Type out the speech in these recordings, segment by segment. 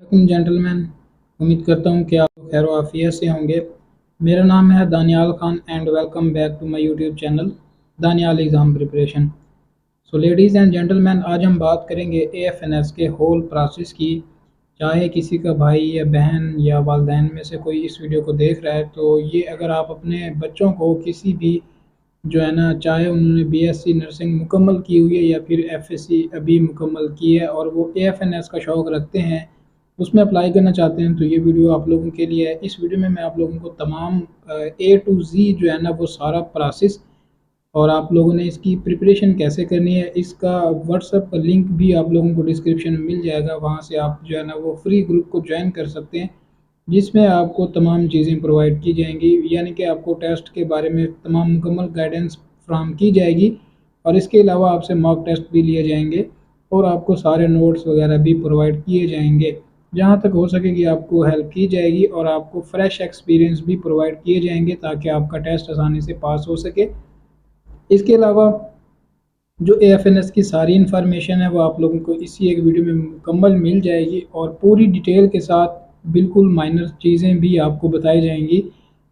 Welcome gentleman. उम्मीद करता हूँ कि आप लोग खैर आफियत से होंगे। मेरा नाम है Daniyal Khan and welcome back to my YouTube channel Daniyal exam preparation. So ladies and gentleman, आज हम बात करेंगे एएफएनएस के होल प्रोसेस की। चाहे किसी का भाई या बहन या वालिदैन में से कोई इस वीडियो को देख रहा है, तो ये अगर आप अपने बच्चों को किसी भी जो है ना, चाहे उन्होंने बीएससी नर्सिंग मुकम्मल की हुई है या फिर एफएससी अभी मुकम्मल की है और वो एएफएनएस का शौक़ रखते हैं, उसमें अप्लाई करना चाहते हैं, तो ये वीडियो आप लोगों के लिए है। इस वीडियो में मैं आप लोगों को तमाम ए टू ज़ी जो है ना वो सारा प्रोसेस और आप लोगों ने इसकी प्रिपरेशन कैसे करनी है, इसका व्हाट्सएप का लिंक भी आप लोगों को डिस्क्रिप्शन में मिल जाएगा। वहाँ से आप जो है ना वो फ्री ग्रुप को ज्वाइन कर सकते हैं, जिसमें आपको तमाम चीज़ें प्रोवाइड की जाएंगी, यानी कि आपको टेस्ट के बारे में तमाम मुकम्मल गाइडेंस फ्राहम की जाएगी और इसके अलावा आपसे मॉक टेस्ट भी लिए जाएंगे और आपको सारे नोट्स वगैरह भी प्रोवाइड किए जाएंगे। जहाँ तक हो सकेगी आपको हेल्प की जाएगी और आपको फ्रेश एक्सपीरियंस भी प्रोवाइड किए जाएंगे ताकि आपका टेस्ट आसानी से पास हो सके। इसके अलावा जो एएफएनएस की सारी इन्फॉर्मेशन है वो आप लोगों को इसी एक वीडियो में मुकम्मल मिल जाएगी और पूरी डिटेल के साथ बिल्कुल माइनर चीज़ें भी आपको बताई जाएंगी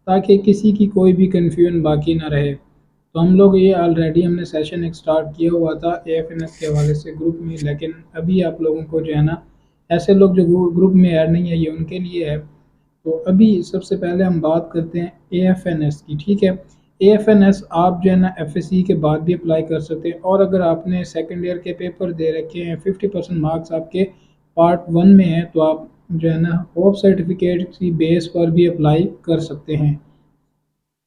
ताकि किसी की कोई भी कन्फ्यूजन बाकी ना रहे। तो हम लोग ये ऑलरेडी हमने सेशन एक स्टार्ट किया हुआ था एएफएनएस के हवाले से ग्रुप में, लेकिन अभी आप लोगों को जो है ना, ऐसे लोग जो ग्रुप में ऐड नहीं है, ये उनके लिए है। तो अभी सबसे पहले हम बात करते हैं एएफएनएस की। ठीक है, एएफएनएस आप जो है ना एफएससी के बाद भी अप्लाई कर सकते हैं और अगर आपने सेकेंड ईयर के पेपर दे रखे हैं, 50% मार्क्स आपके पार्ट 1 में है, तो आप जो है ना होप सर्टिफिकेट की बेस पर भी अप्लाई कर सकते हैं।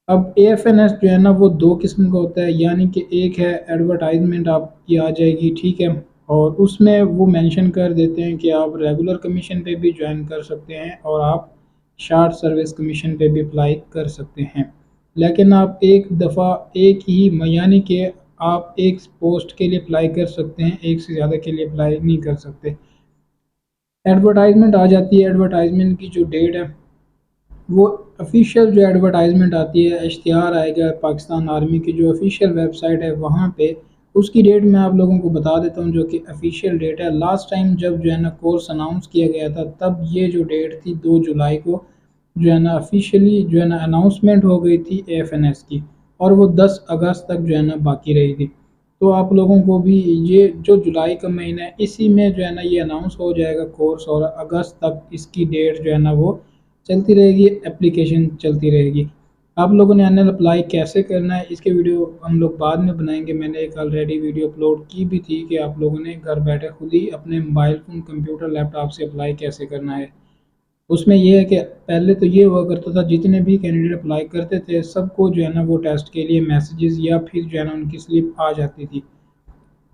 अब एएफएनएस जो है ना वो दो किस्म का होता है, यानी कि एक है एडवर्टाइजमेंट आपकी आ जाएगी, ठीक है, और उसमें वो मेंशन कर देते हैं कि आप रेगुलर कमीशन पे भी ज्वाइन कर सकते हैं और आप शॉर्ट सर्विस कमीशन पे भी अप्लाई कर सकते हैं। लेकिन आप एक दफ़ा एक ही यानी कि आप एक पोस्ट के लिए अप्लाई कर सकते हैं, एक से ज़्यादा के लिए अप्लाई नहीं कर सकते। एडवर्टाइजमेंट आ जाती है, एडवर्टाइजमेंट की जो डेट है वो ऑफिशियल जो एडवर्टाइजमेंट आती है, इश्तिहार आएगा पाकिस्तान आर्मी की जो ऑफिशियल वेबसाइट है वहाँ पे, उसकी डेट मैं आप लोगों को बता देता हूँ जो कि ऑफिशियल डेट है। लास्ट टाइम जब जो है ना कोर्स अनाउंस किया गया था, तब ये जो डेट थी 2 जुलाई को जो है ना ऑफिशियली जो है ना अनाउंसमेंट हो गई थी एएफएनएस की, और वो 10 अगस्त तक जो है ना बाकी रही थी। तो आप लोगों को भी ये जो जुलाई का महीना है, इसी में जो है ना ये अनाउंस हो जाएगा कोर्स और अगस्त तक इसकी डेट जो है ना वो चलती रहेगी, एप्लीकेशन चलती रहेगी। आप लोगों ने एनुअल अप्लाई कैसे करना है, इसके वीडियो हम लोग बाद में बनाएंगे। मैंने एक ऑलरेडी वीडियो अपलोड की भी थी कि आप लोगों ने घर बैठे खुद ही अपने मोबाइल फ़ोन, कंप्यूटर, लैपटॉप से अप्लाई कैसे करना है। उसमें ये है कि पहले तो ये हुआ करता था, जितने भी कैंडिडेट अप्लाई करते थे सबको जो है ना वो टेस्ट के लिए मैसेजेस या फिर जो है ना उनकी स्लिप आ जाती थी,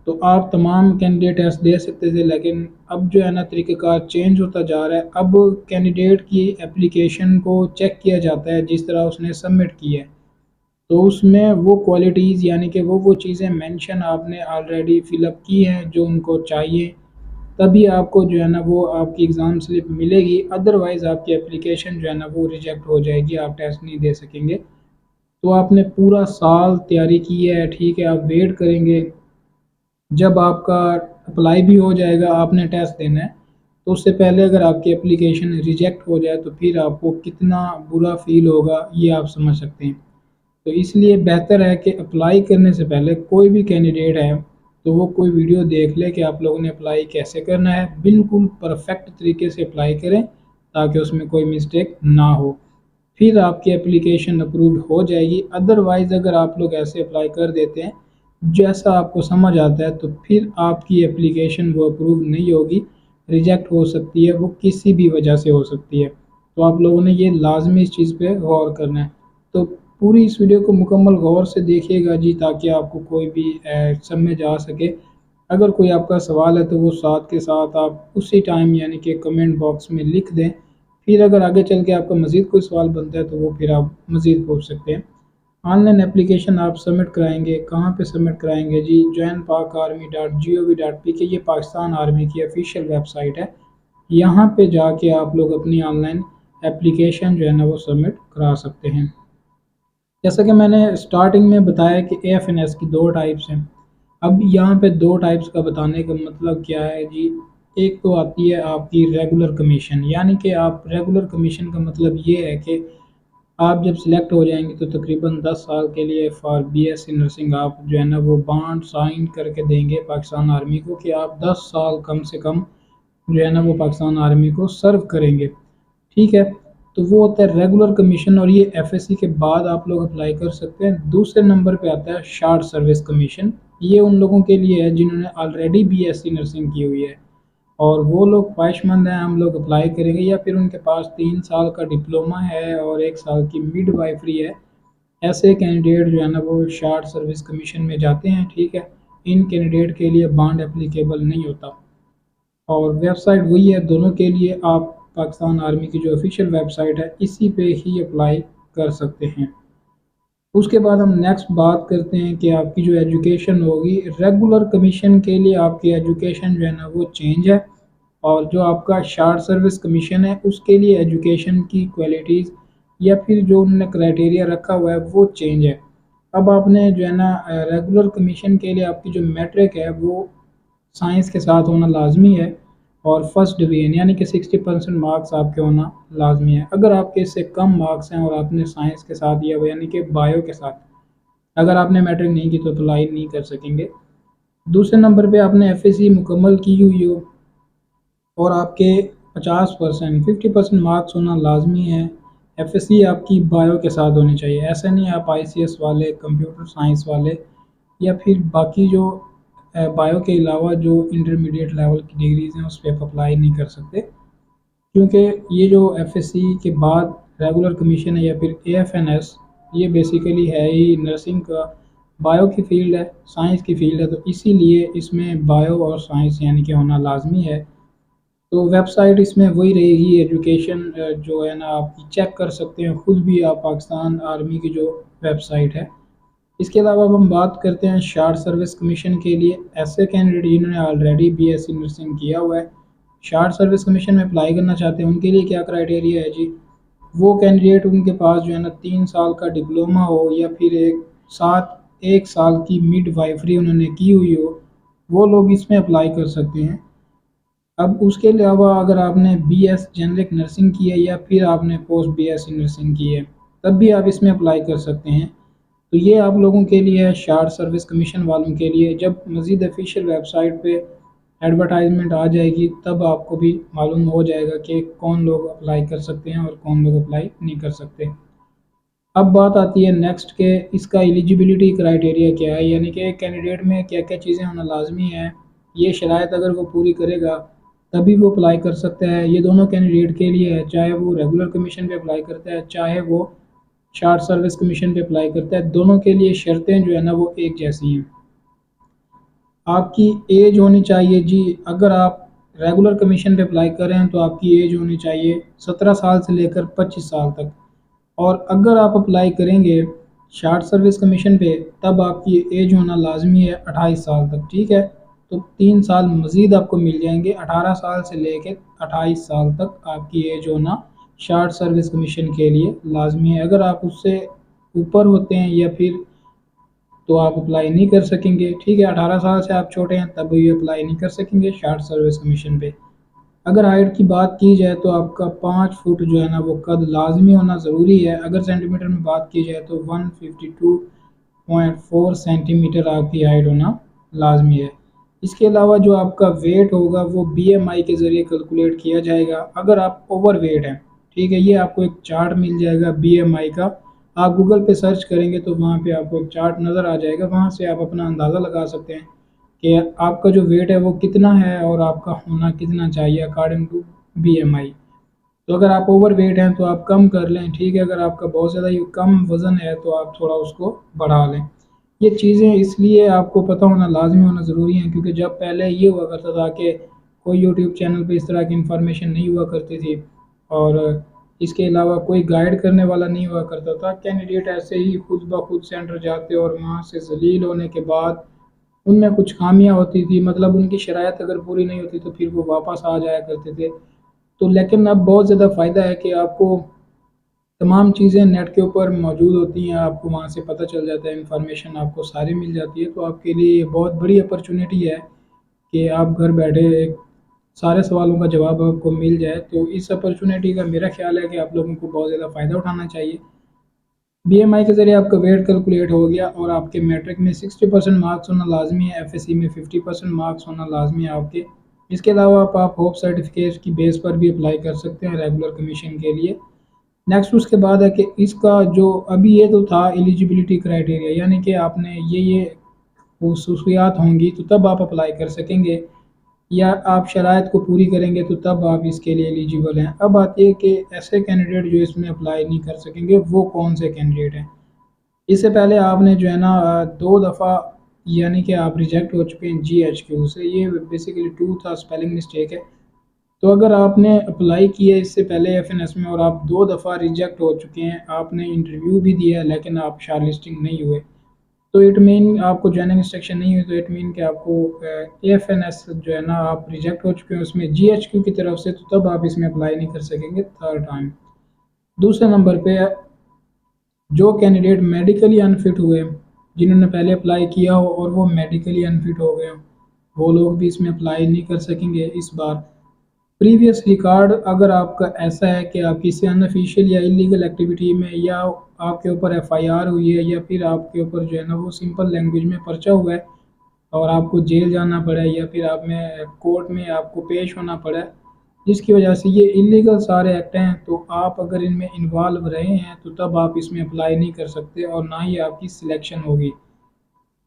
तो आप तमाम कैंडिडेट टेस्ट दे सकते थे। लेकिन अब जो है ना तरीक़ाकार चेंज होता जा रहा है। अब कैंडिडेट की एप्लीकेशन को चेक किया जाता है जिस तरह उसने सबमिट की है, तो उसमें वो क्वालिटीज़ यानी कि वो चीज़ें मेंशन आपने ऑलरेडी फ़िलअप की हैं जो उनको चाहिए, तभी आपको जो है ना वो आपकी एग्ज़ाम स्लिप मिलेगी। अदरवाइज़ आपकी एप्लीकेशन जो है ना वो रिजेक्ट हो जाएगी, आप टेस्ट नहीं दे सकेंगे। तो आपने पूरा साल तैयारी की है, ठीक है, आप वेट करेंगे जब आपका अप्लाई भी हो जाएगा, आपने टेस्ट देना है, तो उससे पहले अगर आपकी एप्लीकेशन रिजेक्ट हो जाए तो फिर आपको कितना बुरा फ़ील होगा ये आप समझ सकते हैं। तो इसलिए बेहतर है कि अप्लाई करने से पहले कोई भी कैंडिडेट है तो वो कोई वीडियो देख ले कि आप लोगों ने अप्लाई कैसे करना है, बिल्कुल परफेक्ट तरीके से अप्लाई करें ताकि उसमें कोई मिस्टेक ना हो, फिर आपकी एप्लीकेशन अप्रूव्ड हो जाएगी। अदरवाइज़ अगर आप लोग ऐसे अप्लाई कर देते हैं जैसा आपको समझ आता है, तो फिर आपकी एप्लीकेशन वो अप्रूव नहीं होगी, रिजेक्ट हो सकती है, वो किसी भी वजह से हो सकती है। तो आप लोगों ने ये लाज़मी इस चीज़ पे गौर करना है। तो पूरी इस वीडियो को मुकम्मल गौर से देखिएगा जी, ताकि आपको कोई भी समझ आ सके। अगर कोई आपका सवाल है तो वो साथ के साथ आप उसी टाइम यानी कि कमेंट बॉक्स में लिख दें। फिर अगर आगे चल के आपका मज़ीद कोई सवाल बनता है तो वो फिर आप मज़ीद पूछ सकते हैं। ऑनलाइन एप्लीकेशन आप सबमिट कराएंगे, कहाँ पे सबमिट कराएंगे जी? joinpakarmy.gov.pk, ये पाकिस्तान आर्मी की ऑफिशियल वेबसाइट है। यहाँ पे जाके आप लोग अपनी ऑनलाइन एप्लीकेशन जो है ना वो सबमिट करा सकते हैं। जैसा कि मैंने स्टार्टिंग में बताया कि एएफएनएस की 2 टाइप्स हैं। अब यहाँ पे 2 टाइप्स का बताने का मतलब क्या है जी? एक तो आती है आपकी रेगुलर कमीशन, यानी कि आप रेगुलर कमीशन का मतलब ये है कि आप जब सिलेक्ट हो जाएंगे तो तकरीबन 10 साल के लिए फॉर बीएससी नर्सिंग आप जो है ना वो बॉन्ड साइन करके देंगे पाकिस्तान आर्मी को कि आप 10 साल कम से कम जो है ना वो पाकिस्तान आर्मी को सर्व करेंगे। ठीक है, तो वो होता है रेगुलर कमीशन और ये एफएससी के बाद आप लोग अप्लाई कर सकते हैं। दूसरे नंबर पे आता है शॉर्ट सर्विस कमीशन। ये उन लोगों के लिए है जिन्होंने ऑलरेडी बीएससी नर्सिंग की हुई है और वो लोग ख्वाहिशमंद हैं, हम लोग अप्लाई करेंगे, या फिर उनके पास 3 साल का डिप्लोमा है और 1 साल की मिडवाइफरी है। ऐसे कैंडिडेट जो है ना वो शॉर्ट सर्विस कमीशन में जाते हैं। ठीक है, इन कैंडिडेट के लिए बॉन्ड एप्लीकेबल नहीं होता और वेबसाइट वही है दोनों के लिए। आप पाकिस्तान आर्मी की जो ऑफिशियल वेबसाइट है इसी पे ही अप्लाई कर सकते हैं। उसके बाद हम नेक्स्ट बात करते हैं कि आपकी जो एजुकेशन होगी रेगुलर कमीशन के लिए, आपकी एजुकेशन जो है ना वो चेंज है और जो आपका शॉर्ट सर्विस कमीशन है उसके लिए एजुकेशन की क्वालिटीज़ या फिर जो उन्होंने क्राइटेरिया रखा हुआ है वो चेंज है। अब आपने जो है ना रेगुलर कमीशन के लिए आपकी जो मैट्रिक है वो साइंस के साथ होना लाजमी है और फर्स्ट डिवीजन यानी कि 60% मार्क्स आपके होना लाजमी है। अगर आपके इससे कम मार्क्स हैं और आपने साइंस के साथ या यानी कि बायो के साथ अगर आपने मैट्रिक नहीं की तो अप्लाई नहीं कर सकेंगे। दूसरे नंबर पे आपने एफएससी मुकम्मल की हुई हो और आपके 50% 50% मार्क्स होना लाजमी है। एफएससी आपकी बायो के साथ होनी चाहिए, ऐसा नहीं आप आईसीएस वाले, कंप्यूटर साइंस वाले या फिर बाकी जो बायो के अलावा जो इंटरमीडिएट लेवल की डिग्रीज़ हैं उस पर आप अप्लाई नहीं कर सकते, क्योंकि ये जो एफएससी के बाद रेगुलर कमीशन है या फिर एएफएनएस ये बेसिकली है ही नर्सिंग का बायो की फील्ड है, साइंस की फील्ड है, तो इसीलिए इसमें बायो और साइंस यानी कि होना लाजमी है। तो वेबसाइट इसमें वही रहेगी, एजुकेशन जो है ना आप चेक कर सकते हैं खुद भी आप पाकिस्तान आर्मी की जो वेबसाइट है। इसके अलावा अब हम बात करते हैं शॉर्ट सर्विस कमीशन के लिए ऐसे कैंडिडेट जिन्होंने ऑलरेडी बीएससी नर्सिंग किया हुआ है, शॉर्ट सर्विस कमीशन में अप्लाई करना चाहते हैं, उनके लिए क्या क्राइटेरिया है जी। वो कैंडिडेट उनके पास जो है ना 3 साल का डिप्लोमा हो या फिर एक साल की मिड वाइफरी उन्होंने की हुई हो, वो लोग इसमें अप्लाई कर सकते हैं। अब उसके अलावा अगर आपने बीएस जेनरिक नर्सिंग की है या फिर आपने पोस्ट बीएससी नर्सिंग की है तब भी आप इसमें अप्लाई कर सकते हैं। तो ये आप लोगों के लिए है, शॉर्ट सर्विस कमीशन वालों के लिए। जब मज़ीद ऑफिशियल वेबसाइट पे एडवर्टाइजमेंट आ जाएगी तब आपको भी मालूम हो जाएगा कि कौन लोग अप्लाई कर सकते हैं और कौन लोग अप्लाई नहीं कर सकते। अब बात आती है नेक्स्ट के इसका एलिजिबिलिटी क्राइटेरिया क्या है, यानी कि कैंडिडेट में क्या क्या चीज़ें होना लाजमी है। ये शराइत अगर वो पूरी करेगा तभी वो अप्लाई कर सकता है। ये दोनों कैंडिडेट के लिए है, चाहे वो रेगुलर कमीशन पे अप्लाई करता है चाहे वो शॉर्ट सर्विस कमीशन पे अप्लाई करता है, दोनों के लिए शर्तें जो है ना वो एक जैसी हैं। आपकी एज होनी चाहिए जी, अगर आप रेगुलर कमीशन पे अप्लाई कर रहे हैं तो आपकी एज होनी चाहिए 17 साल से लेकर 25 साल तक, और अगर आप अप्लाई करेंगे शॉर्ट सर्विस कमीशन पे तब आपकी एज होना लाजमी है 28 साल तक। ठीक है, तो 3 साल मज़ीद आपको मिल जाएंगे, 18 साल से लेकर 28 साल तक आपकी एज होना शॉर्ट सर्विस कमीशन के लिए लाजमी है। अगर आप उससे ऊपर होते हैं या फिर तो आप अप्लाई नहीं कर सकेंगे। ठीक है, 18 साल से आप छोटे हैं तब भी अप्लाई नहीं कर सकेंगे शॉर्ट सर्विस कमीशन पे। अगर हाइट की बात की जाए तो आपका 5 फुट जो है ना वो कद लाजमी होना ज़रूरी है। अगर सेंटीमीटर में बात की जाए तो 152.4 सेंटीमीटर आपकी हाइट होना लाजमी है। इसके अलावा जो आपका वेट होगा वो बीएमआई के ज़रिए कैलकुलेट किया जाएगा। अगर आप ओवर वेट हैं, ठीक है, ये आपको एक चार्ट मिल जाएगा बीएमआई का, आप गूगल पे सर्च करेंगे तो वहाँ पे आपको एक चार्ट नज़र आ जाएगा, वहाँ से आप अपना अंदाज़ा लगा सकते हैं कि आपका जो वेट है वो कितना है और आपका होना कितना चाहिए अकॉर्डिंग टू बीएमआई। तो अगर आप ओवर वेट हैं तो आप कम कर लें, ठीक है, अगर आपका बहुत ज़्यादा ही कम वज़न है तो आप थोड़ा उसको बढ़ा लें। ये चीज़ें इसलिए आपको पता होना लाजमी होना ज़रूरी है क्योंकि जब पहले ये हुआ करता था कि कोई यूट्यूब चैनल पे इस तरह की इन्फॉर्मेशन नहीं हुआ करती थी और इसके अलावा कोई गाइड करने वाला नहीं हुआ करता था, कैंडिडेट ऐसे ही खुद ब खुद सेंटर जाते और वहाँ से ज़लील होने के बाद उनमें कुछ खामियां होती थी, मतलब उनकी शराइत अगर पूरी नहीं होती तो फिर वो वापस आ जाया करते थे। तो लेकिन अब बहुत ज़्यादा फ़ायदा है कि आपको तमाम चीज़ें नेट के ऊपर मौजूद होती हैं, आपको वहाँ से पता चल जाता है, इन्फॉर्मेशन आपको सारी मिल जाती है। तो आपके लिए ये बहुत बड़ी अपॉर्चुनिटी है कि आप घर बैठे एक सारे सवालों का जवाब आपको मिल जाए। तो इस अपॉर्चुनिटी का मेरा ख्याल है कि आप लोगों को बहुत ज़्यादा फ़ायदा उठाना चाहिए। बीएमआई के ज़रिए आपका वेट कैलकुलेट हो गया और आपके मैट्रिक में 60% मार्क्स होना लाजमी है, एफएससी में 50% मार्क्स होना लाजमी है आपके। इसके अलावा आप होप सर्टिफिकेट की बेस पर भी अप्लाई कर सकते हैं रेगुलर कमीशन के लिए। नेक्स्ट उसके बाद है कि इसका जो अभी ये तो था एलिजिबिलिटी क्राइटेरिया, यानी कि आपने ये खसूसियात होंगी तो तब आप अप्लाई कर सकेंगे, या आप शराइत को पूरी करेंगे तो तब आप इसके लिए एलिजिबल हैं। अब आती है कि ऐसे कैंडिडेट जो इसमें अप्लाई नहीं कर सकेंगे वो कौन से कैंडिडेट हैं। इससे पहले आपने जो है ना 2 दफ़ा यानी कि आप रिजेक्ट हो चुके हैं जीएचक्यू से, ये बेसिकली 2 था, स्पेलिंग मिस्टेक है। तो अगर आपने अप्लाई किया इससे पहले एफएनएस में और आप 2 दफ़ा रिजेक्ट हो चुके हैं, आपने इंटरव्यू भी दिया है लेकिन आप शॉर्टलिस्टिंग नहीं हुए, तो इट मीन आपको जॉइनिंग इंस्ट्रक्शन नहीं हुई, तो इट मीन कि आपको एएफएनएस जो है ना आप रिजेक्ट हो चुके हैं उसमें जीएचक्यू की तरफ से, तो तब आप इसमें अप्लाई नहीं कर सकेंगे थर्ड टाइम। दूसरे नंबर पे जो कैंडिडेट मेडिकली अनफिट हुए, जिन्होंने पहले अप्लाई किया हो और वो मेडिकली अनफिट हो गए हों, वो लोग भी इसमें अप्लाई नहीं कर सकेंगे इस बार। प्रीवियस रिकॉर्ड अगर आपका ऐसा है कि आप किसी अनऑफिशियल या इलीगल एक्टिविटी में, या आपके ऊपर एफआईआर हुई है, या फिर आपके ऊपर जो है ना वो सिंपल लैंग्वेज में पर्चा हुआ है और आपको जेल जाना पड़ा है, या फिर आप में कोर्ट में आपको पेश होना पड़ा है, जिसकी वजह से ये इलीगल सारे एक्ट हैं, तो आप अगर इनमें इन्वॉल्व रहे हैं तो तब आप इसमें अप्लाई नहीं कर सकते और ना ही आपकी सिलेक्शन होगी।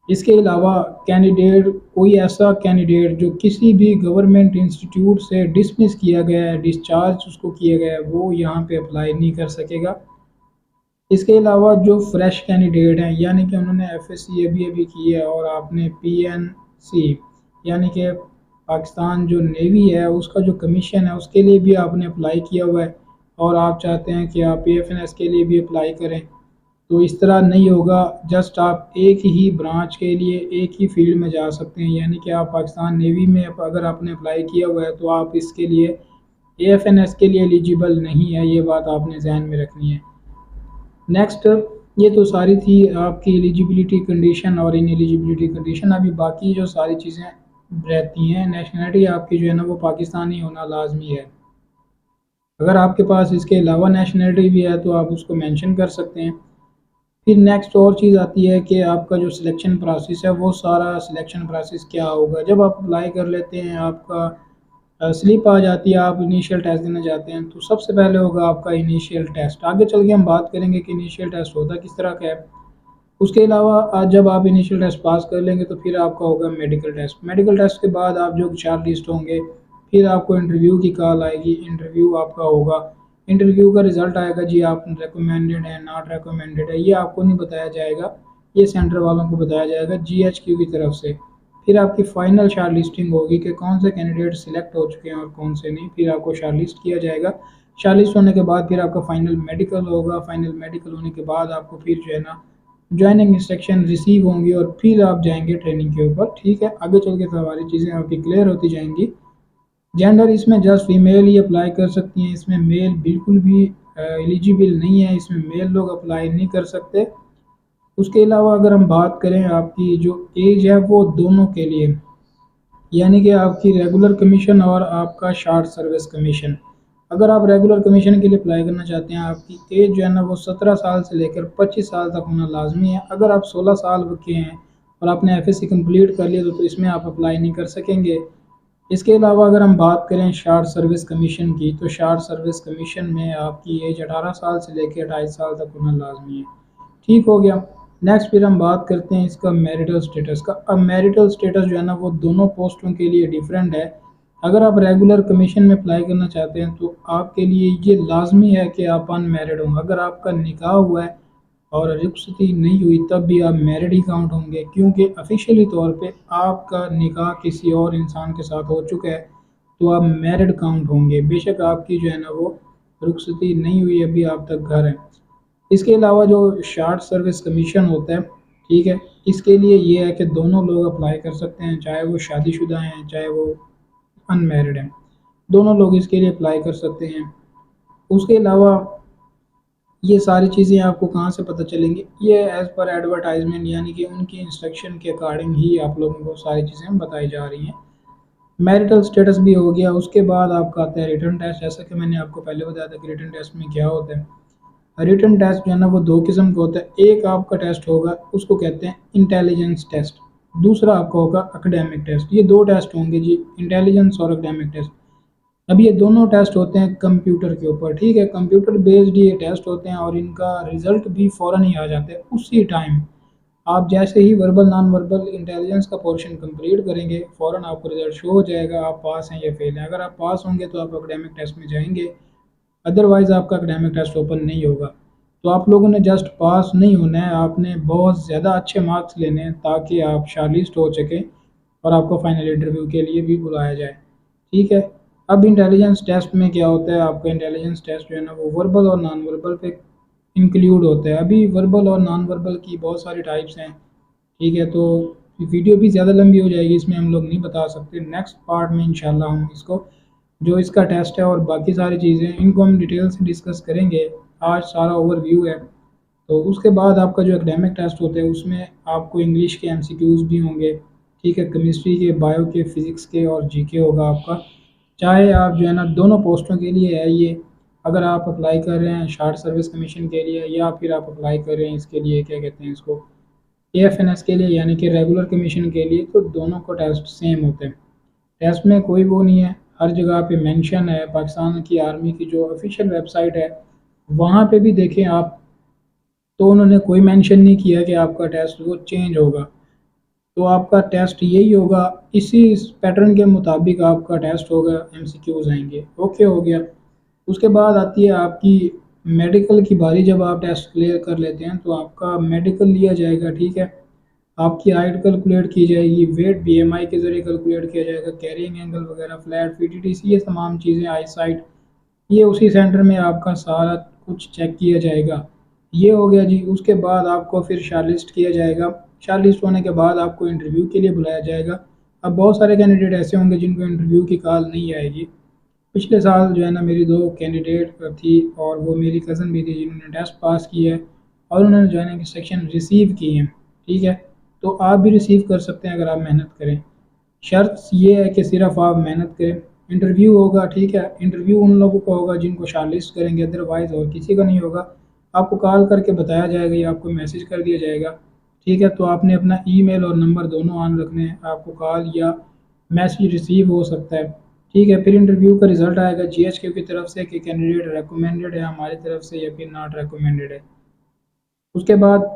इसके अलावा कैंडिडेट, कोई ऐसा कैंडिडेट जो किसी भी गवर्नमेंट इंस्टीट्यूट से डिसमिस किया गया है, डिस्चार्ज उसको किया गया है, वो यहाँ पे अप्लाई नहीं कर सकेगा। इसके अलावा जो फ्रेश कैंडिडेट हैं, यानी कि उन्होंने एफएससी अभी की है और आपने पीएनसी यानी कि पाकिस्तान जो नेवी है उसका जो कमीशन है उसके लिए भी आपने अप्लाई किया हुआ है और आप चाहते हैं कि आप एएफएनएस के लिए भी अप्लाई करें, तो इस तरह नहीं होगा। जस्ट आप एक ही ब्रांच के लिए एक ही फील्ड में जा सकते हैं, यानी कि आप पाकिस्तान नेवी में अगर आपने अप्लाई किया हुआ है तो आप इसके लिए एएफएनएस के लिए एलिजिबल नहीं है, ये बात आपने ध्यान में रखनी है। नेक्स्ट, ये तो सारी थी आपकी एलिजिबिलिटी कंडीशन और इन एलिजिबिलिटी कंडीशन। अभी बाकी जो सारी चीज़ें रहती हैं, नेशनलिटी आपकी जो है ना वो पाकिस्तानी होना लाजमी है। अगर आपके पास इसके अलावा नेशनलिटी भी है तो आप उसको मेंशन कर सकते हैं। फिर नेक्स्ट और चीज़ आती है कि आपका जो सिलेक्शन प्रोसेस है वो सारा सिलेक्शन प्रोसेस क्या होगा। जब आप अप्लाई कर लेते हैं, आपका स्लिप आ जाती है, आप इनिशियल टेस्ट देना चाहते हैं, तो सबसे पहले होगा आपका इनिशियल टेस्ट। आगे चल के हम बात करेंगे कि इनिशियल टेस्ट होता किस तरह का है। उसके अलावा आज जब आप इनिशियल टेस्ट पास कर लेंगे तो फिर आपका होगा मेडिकल टेस्ट। मेडिकल टेस्ट के बाद आप जो शॉर्ट लिस्ट होंगे, फिर आपको इंटरव्यू की कॉल आएगी, इंटरव्यू आपका होगा, इंटरव्यू का रिजल्ट आएगा, जी आप रिकमेंडेड है नॉट रिकमेंडेड है, ये आपको नहीं बताया जाएगा, ये सेंटर वालों को बताया जाएगा जीएचक्यू की तरफ से। फिर आपकी फाइनल शॉर्ट लिस्टिंग होगी कि कौन से कैंडिडेट सिलेक्ट हो चुके हैं और कौन से नहीं, फिर आपको शॉर्ट लिस्ट किया जाएगा। शॉर्ट लिस्ट होने के बाद फिर आपका फाइनल मेडिकल होगा, फाइनल मेडिकल होने के बाद आपको फिर जो है ना जॉइनिंग इंस्ट्रक्शन रिसीव होंगी और फिर आप जाएंगे ट्रेनिंग के ऊपर। ठीक है, आगे चल के सारी चीज़ें आपकी क्लियर होती जाएंगी। जेंडर इसमें जस्ट फीमेल ही अप्लाई कर सकती हैं, इसमें मेल बिल्कुल भी एलिजिबल नहीं है, इसमें मेल लोग अप्लाई नहीं कर सकते। उसके अलावा अगर हम बात करें आपकी जो एज है वो दोनों के लिए, यानी कि आपकी रेगुलर कमीशन और आपका शॉर्ट सर्विस कमीशन। अगर आप रेगुलर कमीशन के लिए अप्लाई करना चाहते हैं, आपकी एज जो है ना वो 17 साल से लेकर 25 साल तक होना लाजमी है। अगर आप 16 साल के हैं और आपने एफएससी कंप्लीट कर लिया तो इसमें आप अप्लाई नहीं कर सकेंगे। इसके अलावा अगर हम बात करें शॉर्ट सर्विस कमीशन की, तो शॉर्ट सर्विस कमीशन में आपकी एज 18 साल से लेकर 28 साल तक होना लाजमी है। ठीक हो गया। नेक्स्ट फिर हम बात करते हैं इसका मैरिटल स्टेटस का। अब मैरिटल स्टेटस जो है ना वो दोनों पोस्टों के लिए डिफरेंट है। अगर आप रेगुलर कमीशन में अप्लाई करना चाहते हैं तो आपके लिए ये लाजमी है कि आप अनमैरिड हों। अगर आपका निकाह हुआ है और रुखसती नहीं हुई तब भी आप मैरिड ही काउंट होंगे, क्योंकि ऑफिशियली तौर पे आपका निकाह किसी और इंसान के साथ हो चुका है, तो आप मैरिड काउंट होंगे, बेशक आपकी जो है ना वो रुखसती नहीं हुई, अभी आप तक घर है। इसके अलावा जो शॉर्ट सर्विस कमीशन होता है, ठीक है, इसके लिए ये है कि दोनों लोग अप्लाई कर सकते हैं, चाहे वो शादीशुदा हैं चाहे वो अनमैरिड हैं, दोनों लोग इसके लिए अप्लाई कर सकते हैं। उसके अलावा ये सारी चीज़ें आपको कहाँ से पता चलेंगी, ये एज़ पर एडवर्टाइजमेंट यानी कि उनकी इंस्ट्रक्शन के अकॉर्डिंग ही आप लोगों को सारी चीज़ें बताई जा रही हैं। मैरिटल स्टेटस भी हो गया। उसके बाद आपका आता है रिटन टेस्ट। जैसा कि मैंने आपको पहले बताया था कि रिटन टेस्ट में क्या होता है। रिटन टेस्ट जो है ना वो दो किस्म का होता है। एक आपका टेस्ट होगा उसको कहते हैं इंटेलिजेंस टेस्ट, दूसरा आपका होगा एकेडमिक टेस्ट। ये दो टेस्ट होंगे जी, इंटेलिजेंस और एकेडमिक टेस्ट। अब ये दोनों टेस्ट होते हैं कंप्यूटर के ऊपर, ठीक है, कंप्यूटर बेस्ड ये टेस्ट होते हैं और इनका रिजल्ट भी फ़ौरन ही आ जाता है उसी टाइम। आप जैसे ही वर्बल नॉन वर्बल इंटेलिजेंस का पोर्शन कंप्लीट करेंगे फ़ौरन आपको रिजल्ट शो हो जाएगा, आप पास हैं या फेल हैं। अगर आप पास होंगे तो आप एकेडमिक टेस्ट में जाएंगे, अदरवाइज़ आपका एकेडमिक टेस्ट ओपन नहीं होगा। तो आप लोगों ने जस्ट पास नहीं होना है, आपने बहुत ज़्यादा अच्छे मार्क्स लेने हैं ताकि आप शार्टलिस्ट हो सकें और आपको फाइनल इंटरव्यू के लिए भी बुलाया जाए, ठीक है। अब इंटेलिजेंस टेस्ट में क्या होता है, आपका इंटेलिजेंस टेस्ट जो है ना वो वर्बल और नॉन वर्बल पे इंक्लूड होता है। अभी वर्बल और नॉन वर्बल की बहुत सारी टाइप्स हैं, ठीक है। तो वीडियो भी ज़्यादा लंबी हो जाएगी, इसमें हम लोग नहीं बता सकते। नेक्स्ट पार्ट में इंशाल्लाह हम इसको जो इसका टेस्ट है और बाकी सारी चीज़ें इनको हम डिटेल से डिस्कस करेंगे। आज सारा ओवरव्यू है। तो उसके बाद आपका जो एकेडमिक टेस्ट होते हैं उसमें आपको इंग्लिश के एमसीक्यूज़ भी होंगे, ठीक है, केमिस्ट्री के, बायो के, फिज़िक्स के और जीके होगा आपका। चाहे आप जो है ना दोनों पोस्टों के लिए है ये, अगर आप अप्लाई कर रहे हैं शार्ट सर्विस कमीशन के लिए या फिर आप अप्लाई कर रहे हैं इसके लिए क्या कहते हैं इसको एएफएनएस के लिए यानी कि रेगुलर कमीशन के लिए, तो दोनों को टेस्ट सेम होते हैं। टेस्ट में कोई वो नहीं है, हर जगह पे मेंशन है। पाकिस्तान की आर्मी की जो ऑफिशियल वेबसाइट है वहाँ पे भी देखें आप, तो उन्होंने कोई मेंशन नहीं किया कि आपका टेस्ट वो चेंज होगा। तो आपका टेस्ट यही होगा, इसी पैटर्न के मुताबिक आपका टेस्ट होगा, एमसीक्यूज आएंगे। ओके हो गया। उसके बाद आती है आपकी मेडिकल की बारी। जब आप टेस्ट क्लियर कर लेते हैं तो आपका मेडिकल लिया जाएगा, ठीक है। आपकी हाइट कैलकुलेट की जाएगी, वेट बीएमआई के ज़रिए कैलकुलेट किया जाएगा, कैरिंग एंगल वगैरह, फ्लैट पीटीटीसी, ये तमाम चीज़ें, आई साइट, ये उसी सेंटर में आपका सारा कुछ चेक किया जाएगा। ये हो गया जी। उसके बाद आपको फिर शॉर्टलिस्ट किया जाएगा। शॉर्टलिस्ट होने के बाद आपको इंटरव्यू के लिए बुलाया जाएगा। अब बहुत सारे कैंडिडेट ऐसे होंगे जिनको इंटरव्यू की कॉल नहीं आएगी। पिछले साल जो है ना मेरी 2 कैंडिडेट थी और वो मेरी कज़न भी थी जिन्होंने टेस्ट पास किया है और उन्होंने ज्वाइनिंग इंस्ट्रक्शन रिसीव की हैं, ठीक है। तो आप भी रिसीव कर सकते हैं अगर आप मेहनत करें। शर्त ये है कि सिर्फ आप मेहनत करें। इंटरव्यू होगा, ठीक है, इंटरव्यू उन लोगों का होगा जिनको शॉर्टलिस्ट करेंगे, अदरवाइज़ और किसी का नहीं होगा। आपको कॉल करके बताया जाएगा या आपको मैसेज कर दिया जाएगा, ठीक है। तो आपने अपना ईमेल और नंबर दोनों ऑन रखने हैं, आपको कॉल या मैसेज रिसीव हो सकता है, ठीक है। फिर इंटरव्यू का रिजल्ट आएगा जीएचक्यू की तरफ से कि कैंडिडेट रिकमेंडेड है हमारी तरफ से या फिर नॉट रिकमेंडेड है। उसके बाद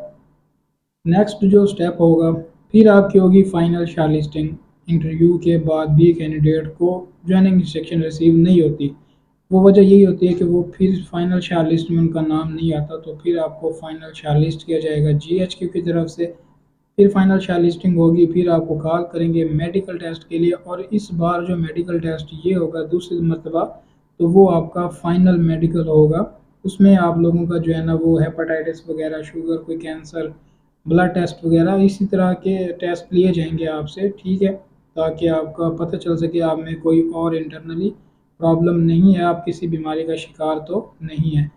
नेक्स्ट जो स्टेप होगा, फिर आपकी होगी फाइनल शॉर्टलिस्टिंग। इंटरव्यू के बाद भी कैंडिडेट को ज्वाइनिंग इंस्ट्रक्शन रिसीव नहीं होती। वो वजह यही होती है कि वो फिर फाइनल शॉर्टलिस्ट में उनका नाम नहीं आता, तो फिर आपको फाइनल शॉर्टलिस्ट किया जाएगा जीएचक्यू की तरफ से। फिर फाइनल शॉर्टलिस्टिंग होगी, फिर आपको कॉल करेंगे मेडिकल टेस्ट के लिए। और इस बार जो मेडिकल टेस्ट ये होगा दूसरी मरतबा, तो वो आपका फाइनल मेडिकल होगा। उसमें आप लोगों का जो है ना वो हेपेटाइटिस वगैरह, शुगर, कोई कैंसर, ब्लड टेस्ट वगैरह इसी तरह के टेस्ट लिए जाएंगे आपसे, ठीक है, ताकि आपका पता चल सके आप में कोई और इंटरनली प्रॉब्लम नहीं है, आप किसी बीमारी का शिकार तो नहीं है।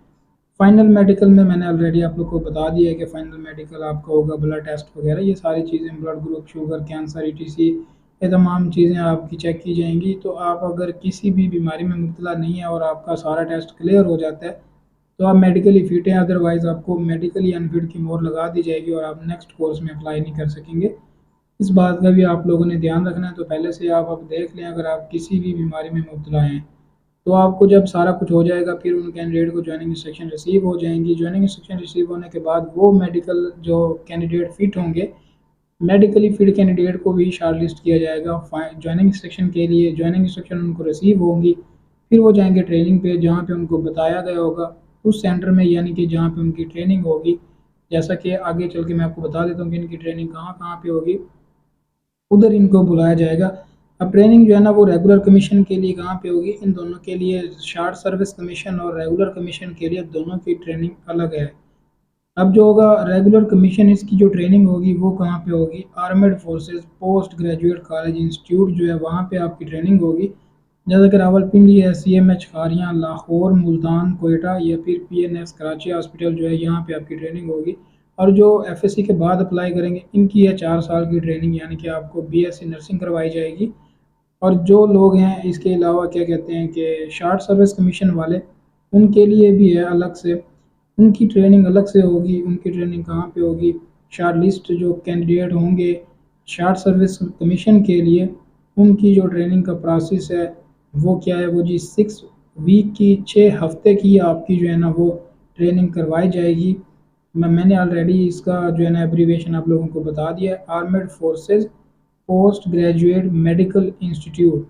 फाइनल मेडिकल में मैंने ऑलरेडी आप लोग को बता दिया है कि फाइनल मेडिकल आपका होगा ब्लड टेस्ट वगैरह, ये सारी चीज़ें, blood group, sugar, cancer, etc, ये तमाम चीज़ें आपकी चेक की जाएंगी। तो आप अगर किसी भी बीमारी में मुब्तला नहीं है और आपका सारा टेस्ट क्लियर हो जाता है तो आप मेडिकली फिट हैं, अदरवाइज़ आपको मेडिकली अनफिट की मोहर लगा दी जाएगी और आप नेक्स्ट कोर्स में अप्लाई नहीं कर सकेंगे। इस बात का भी आप लोगों ने ध्यान रखना है। तो पहले से आप अब देख लें, अगर आप किसी भी बीमारी में मुब्तला हैं तो आपको जब सारा कुछ हो जाएगा फिर उन कैंडिडेट को ज्वाइनिंग इंस्ट्रक्शन रिसीव हो जाएंगी। ज्वाइनिंग इंस्ट्रक्शन रिसीव होने के बाद वो मेडिकल जो कैंडिडेट फिट होंगे, मेडिकली फिट कैंडिडेट को भी शॉर्टलिस्ट किया जाएगा ज्वाइनिंग इंस्ट्रक्शन के लिए। ज्वाइनिंग इंस्ट्रक्शन उनको रिसीव होंगी, फिर वो जाएंगे ट्रेनिंग पे जहाँ पे उनको बताया गया होगा उस सेंटर में, यानी कि जहाँ पे उनकी ट्रेनिंग होगी। जैसा कि आगे चल के मैं आपको बता देता हूँ कि इनकी ट्रेनिंग कहाँ कहाँ पे होगी, उधर इनको बुलाया जाएगा। अब ट्रेनिंग जो है ना वो रेगुलर कमीशन के लिए कहाँ पे होगी, इन दोनों के लिए, शार्ट सर्विस कमीशन और रेगुलर कमीशन के लिए दोनों की ट्रेनिंग अलग है। अब जो होगा रेगुलर कमीशन, इसकी जो ट्रेनिंग होगी वो कहाँ पे होगी, armed forces post graduate college institute जो है वहाँ पे आपकी ट्रेनिंग होगी। जैसे कि रावलपिंडी है, सीएमएच खारियाँ, लाहौर, मुल्तान, कोयटा या फिर पीएनएस कराची हॉस्पिटल जो है यहाँ पे आपकी ट्रेनिंग होगी। और जो एफएससी के बाद अप्लाई करेंगे इनकी है 4 साल की ट्रेनिंग, यानी कि आपको बीएससी नर्सिंग करवाई जाएगी और जो लोग हैं इसके अलावा क्या कहते हैं कि शार्ट सर्विस कमीशन वाले, उनके लिए भी है अलग से, उनकी ट्रेनिंग अलग से होगी। उनकी ट्रेनिंग कहाँ पे होगी? शार्ट लिस्ट जो कैंडिडेट होंगे शार्ट सर्विस कमीशन के लिए, उनकी जो ट्रेनिंग का प्रोसेस है वो क्या है, वो जी 6 वीक की, 6 हफ्ते की आपकी जो है ना वो ट्रेनिंग करवाई जाएगी। मैंने ऑलरेडी इसका जो है ना एब्रीविएशन आप लोगों को बता दिया है, armed forces post graduate medical institute,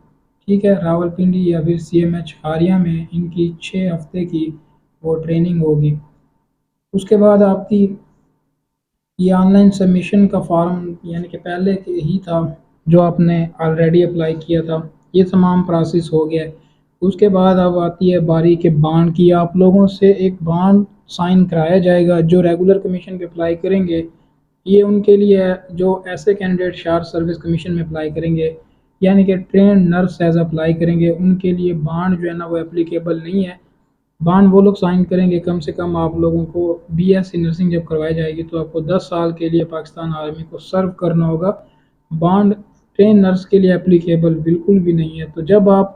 ठीक है, रावलपिंडी या फिर CMH आर्या में इनकी 6 हफ्ते की वो ट्रेनिंग होगी। उसके बाद आपकी ये ऑनलाइन सबमिशन का फॉर्म यानी कि पहले ही था जो आपने ऑलरेडी अप्लाई किया था, ये तमाम प्रोसेस हो गया है। उसके बाद अब आती है बारी के बॉन्ड की। आप लोगों से एक बॉन्ड साइन कराया जाएगा। जो रेगुलर कमीशन पे अप्लाई करेंगे ये उनके लिए है, जो ऐसे कैंडिडेट शार्ट सर्विस कमीशन में अप्लाई करेंगे यानी कि ट्रेन नर्स एज अप्लाई करेंगे, उनके लिए बॉन्ड जो है ना वो एप्लीकेबल नहीं है। बॉन्ड वो लोग साइन करेंगे, कम से कम आप लोगों को BSc नर्सिंग जब करवाई जाएगी तो आपको 10 साल के लिए पाकिस्तान आर्मी को सर्व करना होगा। बॉन्ड ट्रेन नर्स के लिए एप्लीकेबल बिल्कुल भी नहीं है। तो जब आप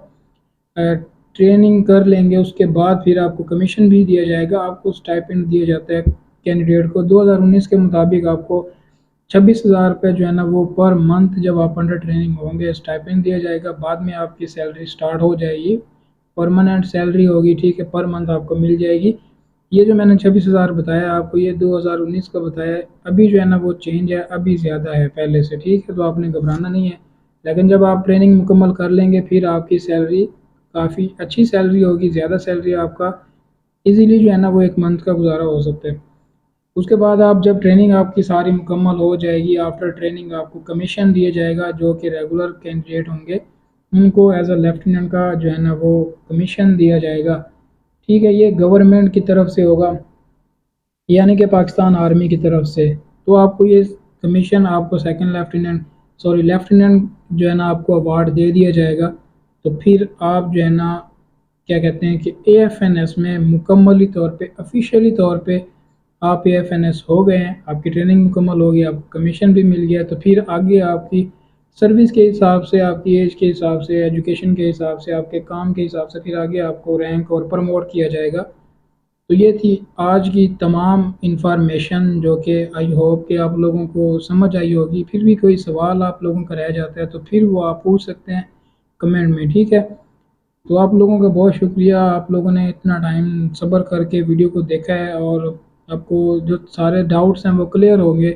ट्रेनिंग कर लेंगे उसके बाद फिर आपको कमीशन भी दिया जाएगा, आपको स्टाइपेंड दिया जाता है कैंडिडेट को। 2019 के मुताबिक आपको 26,000 रुपये जो है ना वो पर मंथ जब आप अंडर ट्रेनिंग होंगे स्टाइपेंड दिया जाएगा। बाद में आपकी सैलरी स्टार्ट हो जाएगी, परमानेंट सैलरी होगी, ठीक है, पर मंथ आपको मिल जाएगी। ये जो मैंने 26,000 बताया आपको, ये 2019 का बताया है। अभी जो है ना वो चेंज है, अभी ज़्यादा है पहले से, ठीक है, तो आपने घबराना नहीं है। लेकिन जब आप ट्रेनिंग मुकम्मल कर लेंगे फिर आपकी सैलरी काफ़ी अच्छी सैलरी होगी, ज़्यादा सैलरी आपका इजीली जो है ना वो एक मंथ का गुजारा हो सकता है। उसके बाद आप जब ट्रेनिंग आपकी सारी मुकम्मल हो जाएगी, आफ्टर ट्रेनिंग आपको कमीशन दिया जाएगा, जो कि रेगुलर कैंडिडेट होंगे उनको एज अ लेफ्टिनेंट का जो है ना वो कमीशन दिया जाएगा, ठीक है। ये गवर्नमेंट की तरफ से होगा यानी कि पाकिस्तान आर्मी की तरफ से। तो आपको ये कमीशन आपको सेकंड लेफ्टिनेंट लेफ्टिनेंट जो है ना आपको अवार्ड दे दिया जाएगा। तो फिर आप जो है ना क्या कहते हैं कि AFNS में मुकम्मली तौर पे, ऑफिशियली तौर पे आप AFNS हो गए हैं, आपकी ट्रेनिंग मुकम्मल हो गई, आपको कमीशन भी मिल गया। तो फिर आगे आपकी सर्विस के हिसाब से, आपकी एज के हिसाब से, एजुकेशन के हिसाब से, आपके काम के हिसाब से फिर आगे आपको रैंक और प्रमोट किया जाएगा। तो ये थी आज की तमाम इंफॉर्मेशन जो कि आई होप कि आप लोगों को समझ आई होगी। फिर भी कोई सवाल आप लोगों का रह जाता है तो फिर वो आप पूछ सकते हैं कमेंट में, ठीक है। तो आप लोगों का बहुत शुक्रिया, आप लोगों ने इतना टाइम सब्र करके वीडियो को देखा है और आपको जो सारे डाउट्स हैं वो क्लियर होंगे।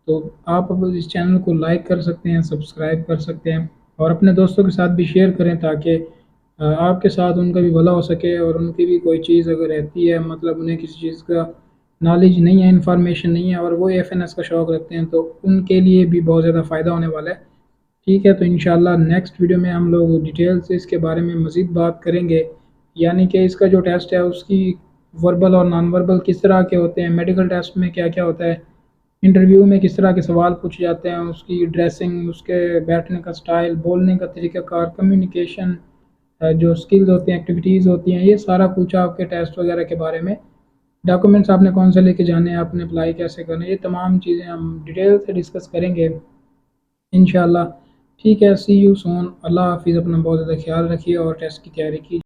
तो आप अब इस चैनल को लाइक कर सकते हैं, सब्सक्राइब कर सकते हैं और अपने दोस्तों के साथ भी शेयर करें ताकि आपके साथ उनका भी भला हो सके और उनकी भी कोई चीज़ अगर रहती है, मतलब उन्हें किसी चीज़ का नॉलेज नहीं है, इन्फॉर्मेशन नहीं है और वो AFNS का शौक़ रखते हैं तो उनके लिए भी बहुत ज़्यादा फ़ायदा होने वाला है, ठीक है। तो इंशाल्लाह नेक्स्ट वीडियो में हम लोग डिटेल से इसके बारे में मज़ीद बात करेंगे, यानी कि इसका जो टेस्ट है उसकी वर्बल और नॉन वर्बल किस तरह के होते हैं, मेडिकल टेस्ट में क्या क्या होता है, इंटरव्यू में किस तरह के सवाल पूछे जाते हैं, उसकी ड्रेसिंग, उसके बैठने का स्टाइल, बोलने का तरीक़ाकार, कम्युनिकेशन, जो स्किल्स होती हैं, एक्टिविटीज़ होती हैं, ये सारा कुछ आपके टेस्ट वगैरह के बारे में, डॉक्यूमेंट्स आपने कौन से लेके जाने हैं, आपने अप्लाई कैसे करना है, ये तमाम चीज़ें हम डिटेल से डिस्कस करेंगे इंशाल्लाह, ठीक है। सी यू सून, अल्लाह हाफिज़, अपना बहुत ज़्यादा ख्याल रखिए और टेस्ट की तैयारी कीजिए।